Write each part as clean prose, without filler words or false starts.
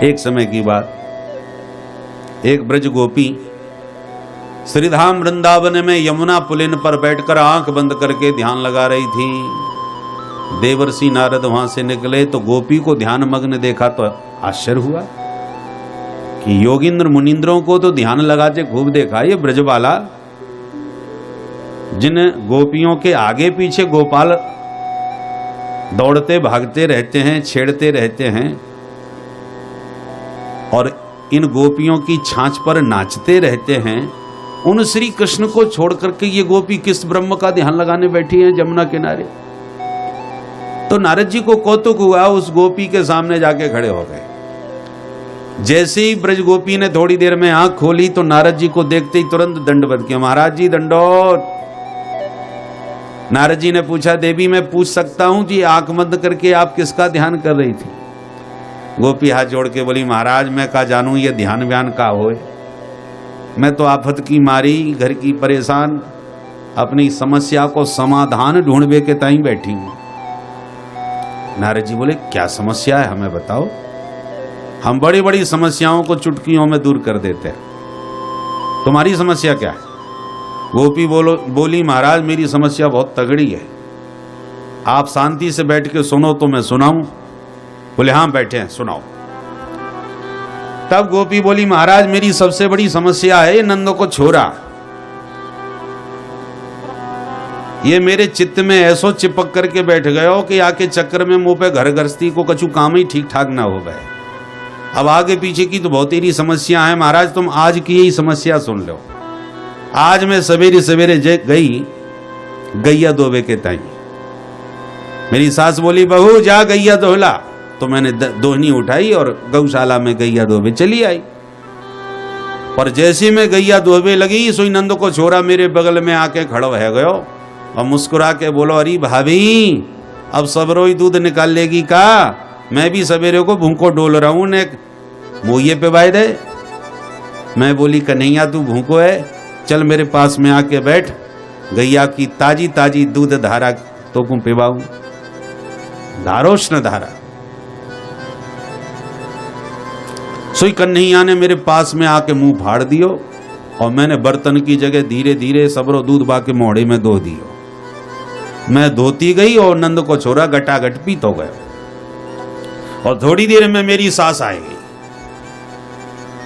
एक समय की बात, एक ब्रज गोपी श्रीधाम वृंदावन में यमुना पुलिन पर बैठकर आंख बंद करके ध्यान लगा रही थी। देवर्षि नारद वहां से निकले तो गोपी को ध्यान मग्न देखा तो आश्चर्य हुआ कि योगिंद्र मुनिंद्रों को तो ध्यान लगाते खूब देखा, ये ब्रजबाला जिन गोपियों के आगे पीछे गोपाल दौड़ते भागते रहते हैं, छेड़ते रहते हैं और इन गोपियों की छाछ पर नाचते रहते हैं, उन श्री कृष्ण को छोड़ करके ये गोपी किस ब्रह्म का ध्यान लगाने बैठी है जमुना किनारे। तो नारद जी को कौतुक हुआ, उस गोपी के सामने जाके खड़े हो गए। जैसे ही ब्रज गोपी ने थोड़ी देर में आंख खोली तो नारद जी को देखते ही तुरंत दंडवत किया, महाराज जी दंडोत। नारद जी ने पूछा, देवी मैं पूछ सकता हूं जी आंख बंद करके आप किसका ध्यान कर रही थी? गोपी हाथ जोड़ के बोली, महाराज मैं का जानूं ये ध्यान व्यान का होए, मैं तो आफत की मारी, घर की परेशान, अपनी समस्या को समाधान ढूंढने के ताई बैठी हूं। नारद जी बोले, क्या समस्या है हमें बताओ, हम बड़ी बड़ी समस्याओं को चुटकियों में दूर कर देते हैं, तुम्हारी समस्या क्या है? गोपी बोली, महाराज मेरी समस्या बहुत तगड़ी है, आप शांति से बैठ के सुनो तो मैं सुनाऊं? बोले हाँ बैठे हैं सुनाओ। तब गोपी बोली, महाराज मेरी सबसे बड़ी समस्या है नंदो को छोरा, ये मेरे चित्त में ऐसो चिपक करके बैठ गए हो कि आके चक्कर में मुंह पे घर गृहस्थी को कछु काम ही ठीक ठाक ना हो गए। अब आगे पीछे की तो बहुत तेरी समस्या है महाराज, तुम आज की यही समस्या सुन लो। आज मैं सवेरे सवेरे गई गैया दोबे के ताई, मेरी सास बोली बहू जा गैया दोहला, तो मैंने दोहनी उठाई और गौशाला में गैया दोबे चली आई। पर जैसे मैं गैया दोबे लगी सोई नंद को छोरा मेरे बगल में आके खड़ो है गयो और मुस्कुरा के बोलो, अरे भाभी अब सबरो ही दूध निकाल लेगी का, मैं भी सवेरे को भूखो डोल रहा हूं ने मुँहे पे बाय दे। मैं बोली, कन्हैया तू भूखो है, चल मेरे पास में आके बैठ, गैया की ताजी ताजी दूध धारा तो को पिवाऊं, धारोष्ण धारा। सोई कन्हैया ने मेरे पास में आके मुंह फाड़ दियो और मैंने बर्तन की जगह धीरे धीरे सबरो दूध बाके मोहड़े में धो दियो। मैं धोती गई और नंद को छोरा गटागट पीत हो गया और थोड़ी देर में मेरी सास आएगी।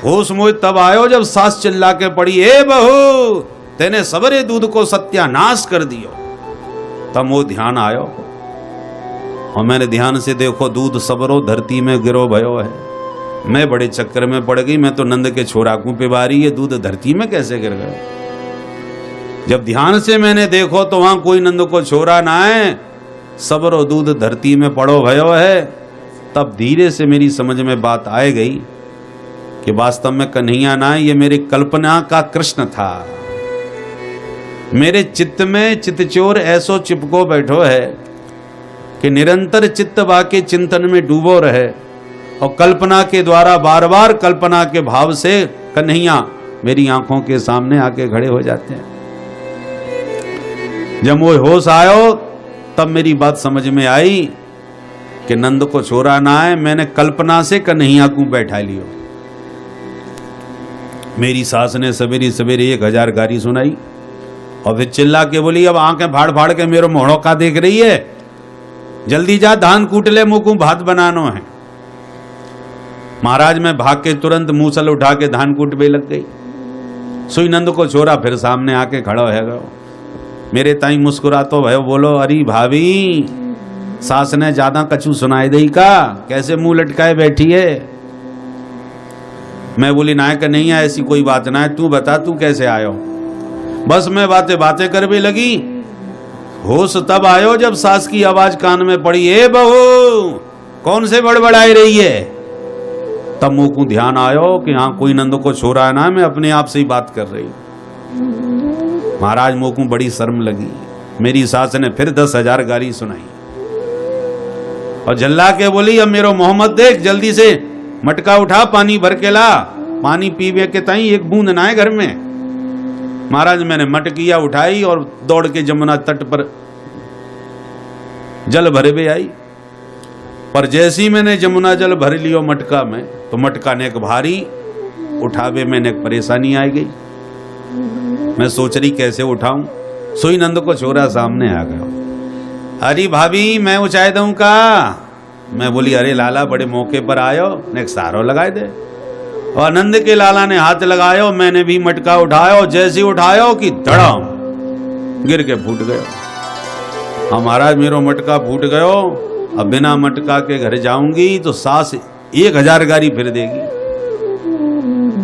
होश मोह तब आयो जब सास चिल्ला के पड़ी, ए बहू तेने सबरे दूध को सत्यानाश कर दियो। तब वो ध्यान आयो और मैंने ध्यान से देखो दूध सबरो धरती में गिरो भयो है। मैं बड़े चक्कर में पड़ गई, मैं तो नंद के छोरा को पिबारी, ये दूध धरती में कैसे गिर गया? जब ध्यान से मैंने देखो तो वहां कोई नंद को छोरा ना है, सबरो दूध धरती में पड़ो भयो है। तब धीरे से मेरी समझ में बात आ गई कि वास्तव में कन्हैया ना है, ये मेरी कल्पना का कृष्ण था। मेरे चित्त में चितचोर ऐसो चिपको बैठो है कि निरंतर चित्त वाके चिंतन में डूबो रहे और कल्पना के द्वारा बार बार कल्पना के भाव से कन्हैया मेरी आंखों के सामने आके खड़े हो जाते हैं। जब वो होश आयो तब मेरी बात समझ में आई कि नंद को छोरा ना है, मैंने कल्पना से कन्हैया को बैठा लियो। मेरी सास ने सवेरे सवेरे 1000 गारी सुनाई और फिर चिल्ला के बोली, अब आंखें फाड़ फाड़ के मेरे मोहड़ों का देख रही है, जल्दी जा धान कूट ले, मुंह को भात बनानो है। महाराज मैं भाग के तुरंत मूसल उठा के धान कूटने लग गई। सुई नंद को छोरा फिर सामने आके खड़ा है गयो, मेरे ताई मुस्कुरा तो भयो, बोलो अरे भाभी सास ने ज्यादा कछु सुनाई दई का, कैसे मुंह लटकाए बैठी है? मैं बोली नायक नहीं है, ऐसी कोई बात ना है, तू बता तू कैसे आयो? बस मैं बातें बातें कर भी लगी, होश तब आयो जब सास की आवाज कान में पड़ी, ए बहू कौन से बड़बड़ाई रही है? तब मुंह को ध्यान आयो कि हाँ कोई नंद को छोरा है ना, मैं अपने आप से ही बात कर रही हूं। महाराज मुंह को बड़ी शर्म लगी। मेरी सास ने फिर 10,000 गाली सुनाई और झल्ला के बोली, अब मेरो मोहम्मद देख, जल्दी से मटका उठा, पानी भर के ला, पानी पीवे के ताई एक बूंद ना है घर में। महाराज मैंने मटकिया उठाई और दौड़ के जमुना तट पर जल भरे हुए आई। पर जैसी मैंने जमुना जल भर लियो मटका में, तो मटका ने एक भारी उठावे मैंने एक परेशानी आ गई। मैं सोच रही कैसे उठाऊं, सोई नंद को छोरा सामने आ गया। अरे भाभी मैं ऊंचाई दूं का? मैं बोली अरे लाला बड़े मौके पर आयो, ने एक सारो लगाए दे। और नंद के लाला ने हाथ लगायो, मैंने भी मटका उठायो, जैसे उठायो कि धड़ाम गिर के फूट गयो। हाँ महाराज मेरो मटका फूट गयो, अब बिना मटका के घर जाऊंगी तो सास 1000 गारी फिर देगी,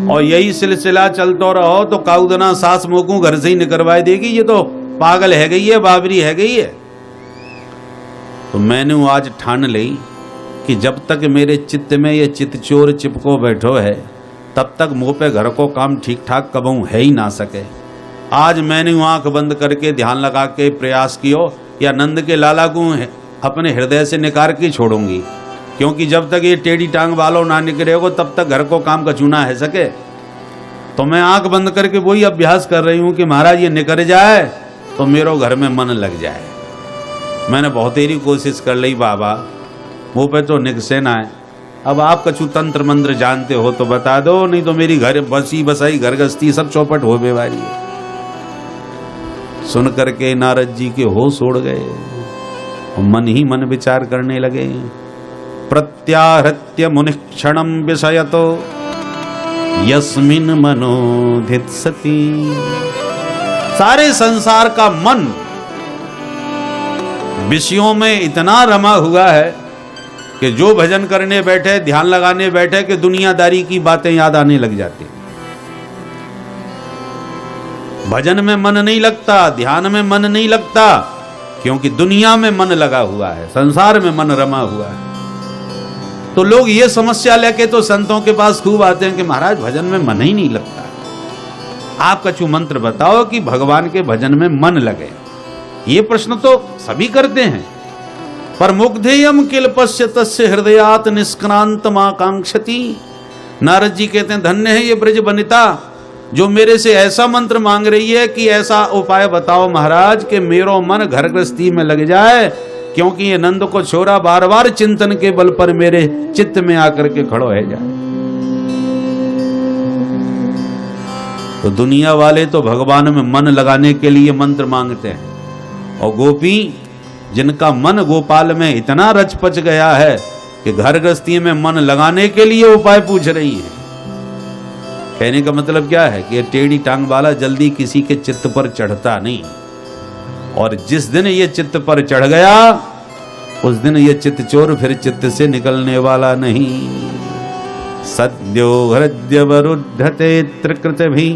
और यही सिलसिला चलता रहो तो काउदना सास मोकू घर से ही निकलवाई देगी, ये तो पागल है गई है, बाबरी है गई है। तो मैंने आज ठान ली कि जब तक मेरे चित्त में ये चित्तचोर चिपको बैठो है तब तक मुंह पे घर को काम ठीक ठाक कबहू है ही ना सके। आज मैंने आंख बंद करके ध्यान लगा के प्रयास कियो या नंद के लाला को अपने हृदय से निकाल के छोड़ूंगी, क्योंकि जब तक ये टेढ़ी टांग वालों ना निकलेगो तब तक घर को काम का चूना है सके। तो मैं आंख बंद करके वही अभ्यास कर रही हूं कि महाराज ये निकल जाए तो मेरो घर में मन लग जाए। मैंने बहुत तेरी कोशिश कर ली बाबा, मुंह पे तो निकसे ना है। अब आप कछु तंत्र मंत्र जानते हो तो बता दो, नहीं तो मेरी घर बसी बसाई घर गस्ती सब चौपट हो बेवारी है। सुन करके नारद जी के होश उड़ गए, मन ही मन विचार करने लगे। प्रत्याहृत्य मुनिक्षणम विषयतो यस्मिन मनोधित सती। सारे संसार का मन विषयों में इतना रमा हुआ है कि जो भजन करने बैठे, ध्यान लगाने बैठे कि दुनियादारी की बातें याद आने लग जाती। भजन में मन नहीं लगता, ध्यान में मन नहीं लगता, क्योंकि दुनिया में मन लगा हुआ है, संसार में मन रमा हुआ है। तो लोग ये समस्या लेके तो संतों के पास खूब आते हैं कि महाराज भजन में मन ही नहीं लगता। आप कछु मंत्र बताओ कि भगवान के भजन में मन लगे। ये प्रश्न तो सभी करते हैं, पर मुग्धेयम किल पश्य तस्य हृदयात निष्क्रांत माकांक्षति। नारद जी कहते हैं धन्य है ये ब्रज बनिता जो मेरे से ऐसा मंत्र मांग रही है कि ऐसा उपाय बताओ महाराज कि मेरो मन घर गृहस्थी में लग जाए, क्योंकि ये नंद को छोरा बार बार चिंतन के बल पर मेरे चित्त में आकर के खड़ो है जाए। तो दुनिया वाले तो भगवान में मन लगाने के लिए मंत्र मांगते हैं, और गोपी जिनका मन गोपाल में इतना रच पच गया है कि घर गृहस्थी में मन लगाने के लिए उपाय पूछ रही है। कहने का मतलब क्या है कि ये टेढ़ी टांग वाला जल्दी किसी के चित्त पर चढ़ता नहीं, और जिस दिन ये चित्त पर चढ़ गया उस दिन ये चित्त चोर फिर चित्त से निकलने वाला नहीं। सद्यो हृदय वरुद्धते त्रिकृत भी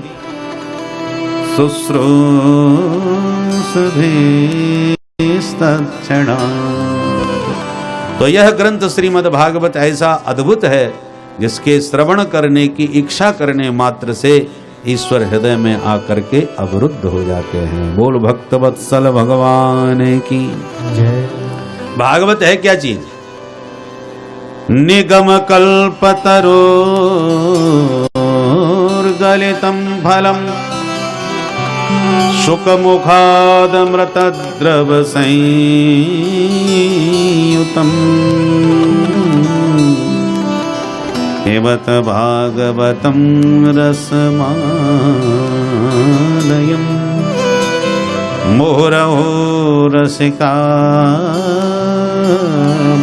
शुश्रूषभे स्तक्षणा। तो यह ग्रंथ श्रीमद् भागवत ऐसा अद्भुत है जिसके श्रवण करने की इच्छा करने मात्र से ईश्वर हृदय में आकर के अवरुद्ध हो जाते हैं। बोल भक्त वत्सल भगवान की जय। भागवत है क्या चीज? निगम कल्पतरो गलितम फलम शुक मुखादमृत द्रव संयुतम एवत भागवतम रसमालयम मोरहो रसिका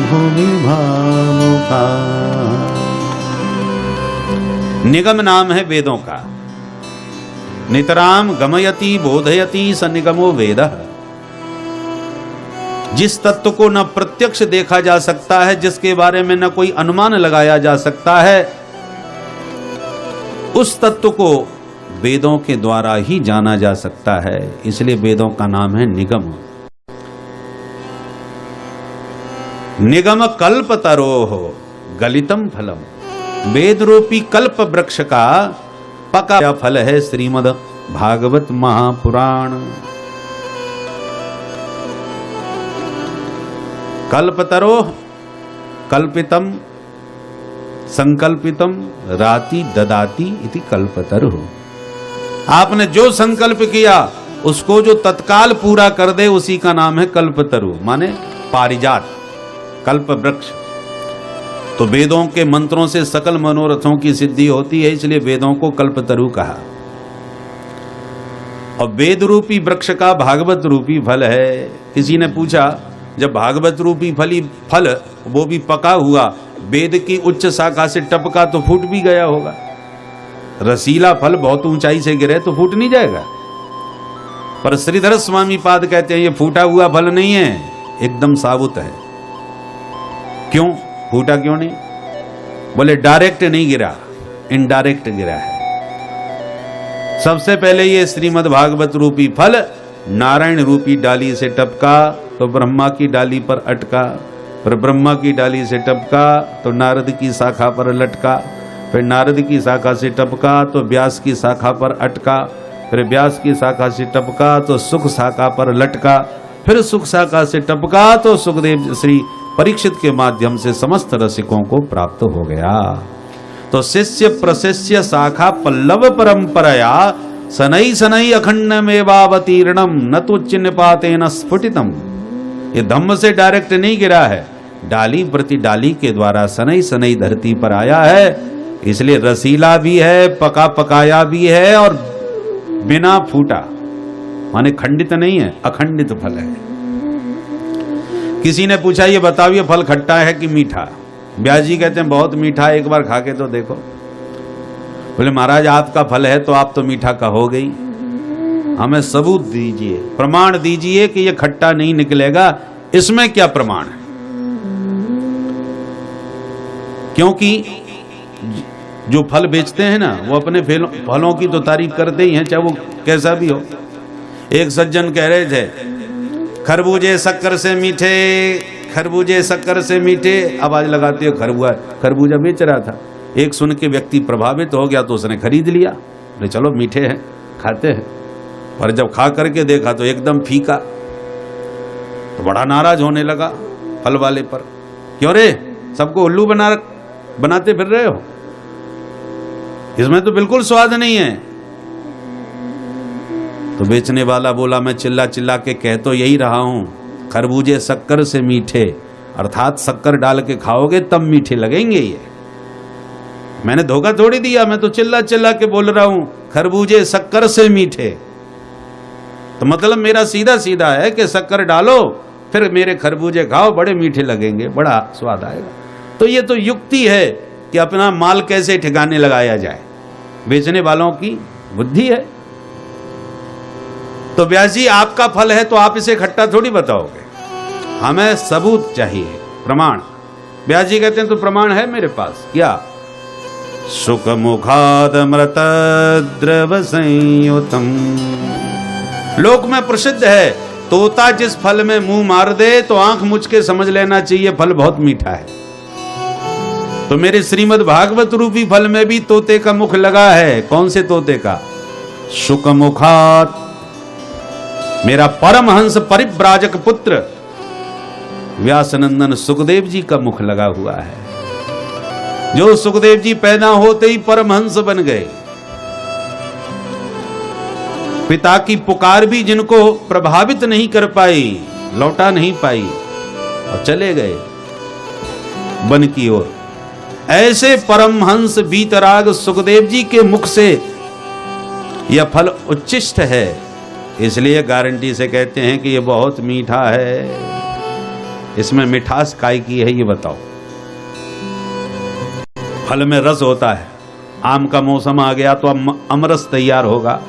भूमि भावुका। निगम नाम है वेदों का। नितराम गमयति बोधयति स निगमो वेदः। जिस तत्व को न प्रत्यक्ष देखा जा सकता है, जिसके बारे में न कोई अनुमान लगाया जा सकता है, उस तत्व को वेदों के द्वारा ही जाना जा सकता है। इसलिए वेदों का नाम है निगम। निगम कल्पतरोः गलितम फलम। वेद रूपी कल्प वृक्ष का पका फल है श्रीमद् भागवत महापुराण। कल्पतरोः कल्पितम संकल्पितम राति ददाति इति कल्पतरुः। आपने जो संकल्प किया उसको जो तत्काल पूरा कर दे उसी का नाम है कल्पतरु, माने पारिजात, कल्प वृक्ष। तो वेदों के मंत्रों से सकल मनोरथों की सिद्धि होती है, इसलिए वेदों को कल्पतरु कहा। और वेद रूपी वृक्ष का भागवत रूपी फल है। किसी ने पूछा, जब भागवत रूपी फल वो भी पका हुआ वेद की उच्च शाखा से टपका तो फूट भी गया होगा। रसीला फल बहुत ऊंचाई से गिरे तो फूट नहीं जाएगा। पर श्रीधर स्वामी पाद कहते हैं ये फूटा हुआ फल नहीं है, एकदम साबुत है। क्यों फूटा, क्यों नहीं? बोले डायरेक्ट नहीं गिरा, इनडायरेक्ट गिरा है। सबसे पहले ये श्रीमद् भागवत रूपी फल नारायण रूपी डाली से टपका तो ब्रह्मा की डाली पर अटका, फिर ब्रह्मा की डाली से टपका तो नारद की शाखा पर लटका, फिर नारद की शाखा से टपका तो व्यास की शाखा पर अटका, फिर व्यास की शाखा से टपका तो सुख शाखा पर लटका, फिर सुख शाखा से टपका तो सुखदेव श्री परीक्षित के माध्यम से समस्त रसिकों को प्राप्त हो गया। तो शिष्य प्रशिष्य शाखा पल्लव परंपरया सनई सनई अखंडमेवावतीर्णम न तो चिन्ह पाते न स्फुटितम। ये धम्म से डायरेक्ट नहीं गिरा है, डाली प्रति डाली के द्वारा सनई सनई धरती पर आया है, इसलिए रसीला भी है, पका पकाया भी है और बिना फूटा, माने खंडित नहीं है, अखंडित फल है। किसी ने पूछा ये बताओ ये फल खट्टा है कि मीठा? व्यास जी कहते हैं बहुत मीठा है, एक बार खा के तो देखो। बोले महाराज आपका फल है तो आप तो मीठा कहोगे ही, हमें सबूत दीजिए, प्रमाण दीजिए कि ये खट्टा नहीं निकलेगा। इसमें क्या प्रमाण है? क्योंकि जो फल बेचते हैं ना वो अपने फलों की तो तारीफ करते ही हैं, चाहे वो कैसा भी हो। एक सज्जन कह रहे थे खरबूजे शक्कर से मीठे, खरबूजे शक्कर से मीठे, आवाज लगाते हो खरबूजा बेच रहा था। एक सुन के व्यक्ति प्रभावित हो गया तो उसने खरीद लिया, बोले चलो मीठे हैं खाते हैं। पर जब खा करके देखा तो एकदम फीका, तो बड़ा नाराज होने लगा फल वाले पर। क्यों रे, सबको उल्लू बनाते फिर रहे हो, इसमें तो बिल्कुल स्वाद नहीं है। तो बेचने वाला बोला मैं चिल्ला चिल्ला के कह तो यही रहा हूं, खरबूजे शक्कर से मीठे, अर्थात शक्कर डाल के खाओगे तब मीठे लगेंगे। ये मैंने धोखा थोड़ी दिया, मैं तो चिल्ला चिल्ला के बोल रहा हूं खरबूजे शक्कर से मीठे। तो मतलब मेरा सीधा सीधा है कि शक्कर डालो फिर मेरे खरबूजे खाओ, बड़े मीठे लगेंगे, बड़ा स्वाद आएगा। तो ये तो युक्ति है कि अपना माल कैसे ठिकाने लगाया जाए, बेचने वालों की बुद्धि है। तो व्यास जी आपका फल है तो आप इसे खट्टा थोड़ी बताओगे, हमें सबूत चाहिए, प्रमाण। व्यास जी कहते हैं तो प्रमाण है मेरे पास। क्या? सुख मुखादमृत द्रव संयुतम। लोक में प्रसिद्ध है, तोता जिस फल में मुंह मार दे तो आंख मुझ के समझ लेना चाहिए फल बहुत मीठा है। तो मेरे श्रीमद् भागवत रूपी फल में भी तोते का मुख लगा है। कौन से तोते का? सुख मुखात, मेरा परमहंस परिव्राजक पुत्र व्यासनंदन सुखदेव जी का मुख लगा हुआ है। जो सुखदेव जी पैदा होते ही परमहंस बन गए, पिता की पुकार भी जिनको प्रभावित नहीं कर पाई, लौटा नहीं पाई और चले गए वन की ओर, ऐसे परमहंस बीतराग सुखदेव जी के मुख से यह फल उच्चिष्ट है। इसलिए गारंटी से कहते हैं कि यह बहुत मीठा है। इसमें मिठास काय की है ये बताओ? फल में रस होता है, आम का मौसम आ गया तो अमरस तैयार होगा।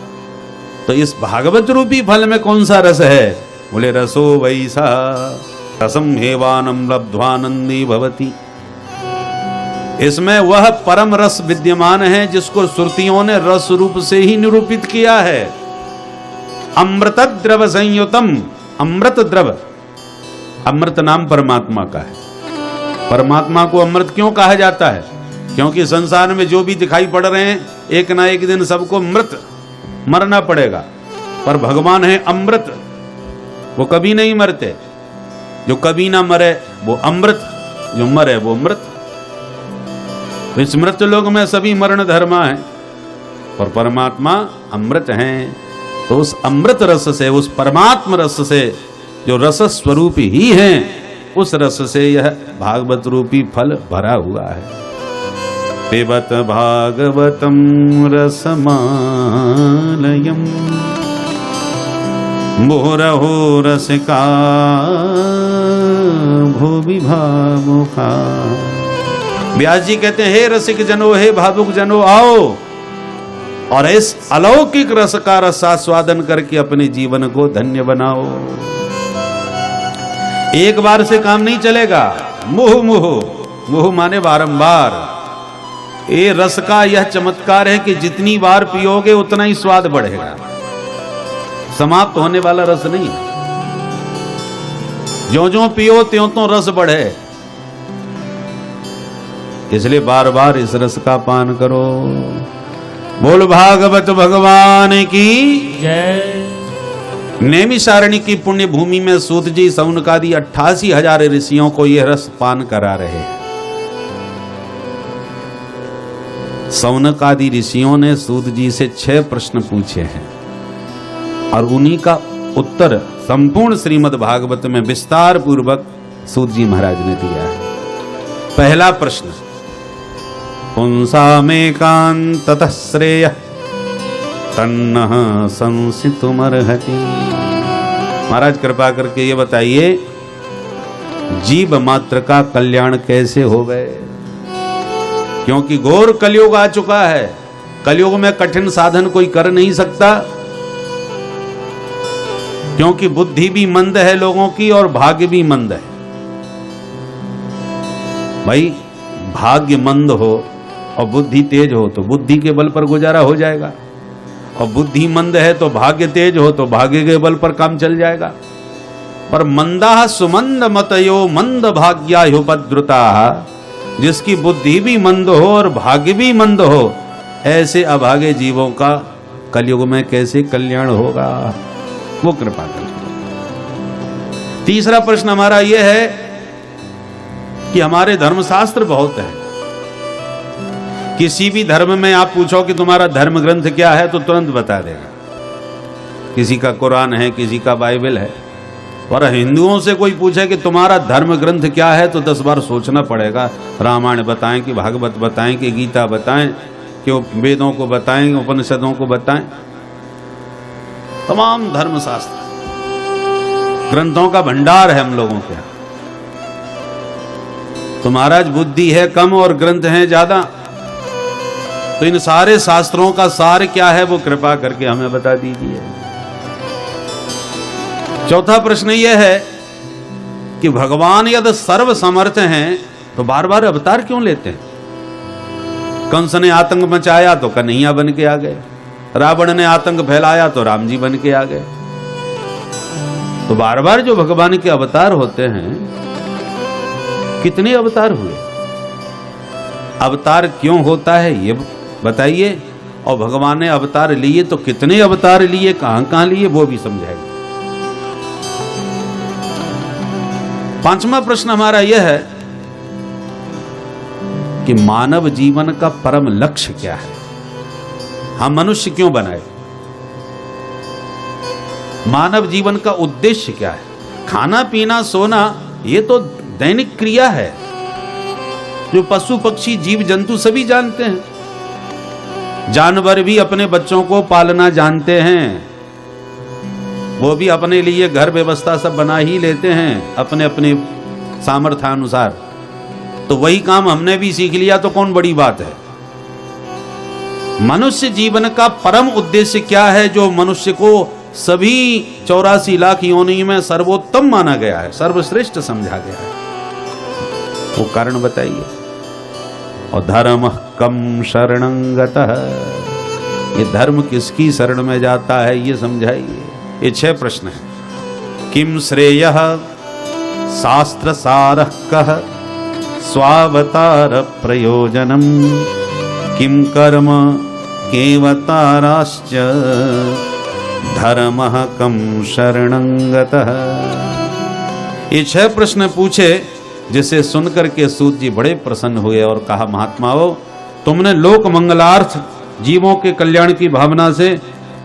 तो इस भागवत रूपी फल में कौन सा रस है? बोले रसो वैसा रसम हेवानम लब्ध्वानंदी भवति। इसमें वह परम रस विद्यमान है जिसको श्रुतियों ने रस रूप से ही निरूपित किया है। अमृत द्रव संयुतम, अमृत द्रव, अमृत नाम परमात्मा का है। परमात्मा को अमृत क्यों कहा जाता है? क्योंकि संसार में जो भी दिखाई पड़ रहे हैं एक ना एक दिन सबको मरना पड़ेगा, पर भगवान है अमृत, वो कभी नहीं मरते। जो कभी ना मरे वो अमृत, जो मरे वो मृत। तो इस मृत लोक में सभी मरण धर्मा है, पर परमात्मा अमृत हैं। तो उस अमृत रस से, उस परमात्म रस से, जो रस स्वरूप ही हैं, उस रस से यह भागवत रूपी फल भरा हुआ है। पिबत भागवतम रसमालयम मुहुरहो रसिका भुवि भावुका। व्यास जी कहते हैं, हे रसिक जनो, हे भावुक जनो, आओ और इस अलौकिक रस का रसास्वादन करके अपने जीवन को धन्य बनाओ। एक बार से काम नहीं चलेगा। मुह मुह, मुह माने बारंबार। ये रस का यह चमत्कार है कि जितनी बार पियोगे उतना ही स्वाद बढ़ेगा, समाप्त होने वाला रस नहीं। ज्यों-ज्यों पियो त्यों-त्यों रस बढ़े, इसलिए बार बार इस रस का पान करो। बोल भागवत भगवान की जय। नैमिषारण्य की पुण्य भूमि में सूत जी सौनकादि 88,000 ऋषियों को यह रस पान करा रहे। सौनकादि ऋषियों ने सूत जी से 6 प्रश्न पूछे हैं और उन्हीं का उत्तर संपूर्ण श्रीमद् भागवत में विस्तार पूर्वक सूत जी महाराज ने दिया है। पहला प्रश्न, पुंसामेकान्ततः श्रेयः तन्नः संसितुमर्हति। महाराज कृपा करके ये बताइए, जीव मात्र का कल्याण कैसे हो गए? क्योंकि घोर कलयुग आ चुका है। कलयुग में कठिन साधन कोई कर नहीं सकता, क्योंकि बुद्धि भी मंद है लोगों की और भाग्य भी मंद है। भाई भाग्य मंद हो और बुद्धि तेज हो तो बुद्धि के बल पर गुजारा हो जाएगा, और बुद्धि मंद है तो भाग्य तेज हो तो भाग्य के बल पर काम चल जाएगा। पर मंदा सुमंद मतयो मंद भाग्यायुपद्रुता, जिसकी बुद्धि भी मंद हो और भाग्य भी मंद हो, ऐसे अभागे जीवों का कलयुग में कैसे कल्याण होगा? वो कृपा करें। तीसरा प्रश्न हमारा यह है कि हमारे धर्मशास्त्र बहुत है। किसी भी धर्म में आप पूछो कि तुम्हारा धर्म ग्रंथ क्या है तो तुरंत बता देगा। किसी का कुरान है, किसी का बाइबल है। और हिंदुओं से कोई पूछे कि तुम्हारा धर्म ग्रंथ क्या है तो 10 बार सोचना पड़ेगा। रामायण बताएं कि भागवत बताएं कि गीता बताएं कि वेदों को बताएं, उपनिषदों को बताएं। तमाम धर्मशास्त्र ग्रंथों का भंडार है हम लोगों के। तो महाराज बुद्धि है कम और ग्रंथ हैं ज्यादा, तो इन सारे शास्त्रों का सार क्या है वो कृपा करके हमें बता दीजिए। चौथा प्रश्न यह है कि भगवान यदि सर्व समर्थ हैं तो बार बार अवतार क्यों लेते हैं? कंस ने आतंक मचाया तो कन्हैया बन के आ गए, रावण ने आतंक फैलाया तो राम जी बन के आ गए। तो बार बार जो भगवान के अवतार होते हैं, कितने अवतार हुए, अवतार क्यों होता है ये बताइए, और भगवान ने अवतार लिए तो कितने अवतार लिए, कहां कहां लिए, वो भी समझाएंगे। पांचवा प्रश्न हमारा यह है कि मानव जीवन का परम लक्ष्य क्या है? हम मनुष्य क्यों बनाए? मानव जीवन का उद्देश्य क्या है? खाना पीना सोना ये तो दैनिक क्रिया है, जो पशु पक्षी जीव जंतु सभी जानते हैं। जानवर भी अपने बच्चों को पालना जानते हैं, वो भी अपने लिए घर व्यवस्था सब बना ही लेते हैं अपने अपने सामर्थ्यानुसार। तो वही काम हमने भी सीख लिया तो कौन बड़ी बात है। मनुष्य जीवन का परम उद्देश्य क्या है, जो मनुष्य को सभी 84 लाख योनि में सर्वोत्तम माना गया है, सर्वश्रेष्ठ समझा गया है, वो कारण बताइए। और धर्म कम शरणं गतः, ये धर्म किसकी शरण में जाता है ये समझाइए। ये 6 प्रश्न है। किम श्रेयः शास्त्र सारः कः स्वावतार प्रयोजनम किम कर्म केवताराश्च धर्मः कम शरणं गतः। ये 6 प्रश्न पूछे, जिसे सुनकर के सूत जी बड़े प्रसन्न हुए और कहा, महात्माओं तुमने लोक मंगलार्थ जीवों के कल्याण की भावना से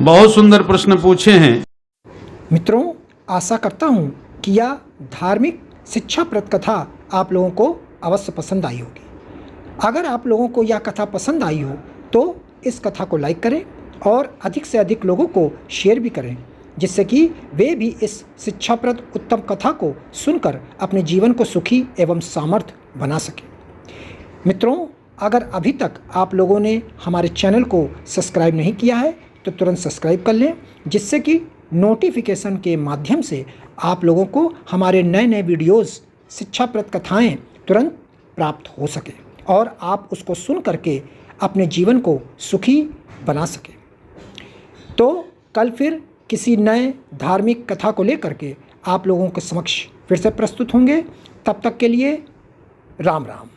बहुत सुंदर प्रश्न पूछे हैं। मित्रों, आशा करता हूँ कि यह धार्मिक शिक्षाप्रद कथा आप लोगों को अवश्य पसंद आई होगी। अगर आप लोगों को यह कथा पसंद आई हो तो इस कथा को लाइक करें और अधिक से अधिक लोगों को शेयर भी करें, जिससे कि वे भी इस शिक्षाप्रद उत्तम कथा को सुनकर अपने जीवन को सुखी एवं सामर्थ्य बना सकें। मित्रों, अगर अभी तक आप लोगों ने हमारे चैनल को सब्सक्राइब नहीं किया है तो तुरंत सब्सक्राइब कर लें, जिससे कि नोटिफिकेशन के माध्यम से आप लोगों को हमारे नए नए वीडियोस, शिक्षाप्रद कथाएं तुरंत प्राप्त हो सके और आप उसको सुन करके अपने जीवन को सुखी बना सकें। तो कल फिर किसी नए धार्मिक कथा को लेकर के आप लोगों के समक्ष फिर से प्रस्तुत होंगे। तब तक के लिए राम राम।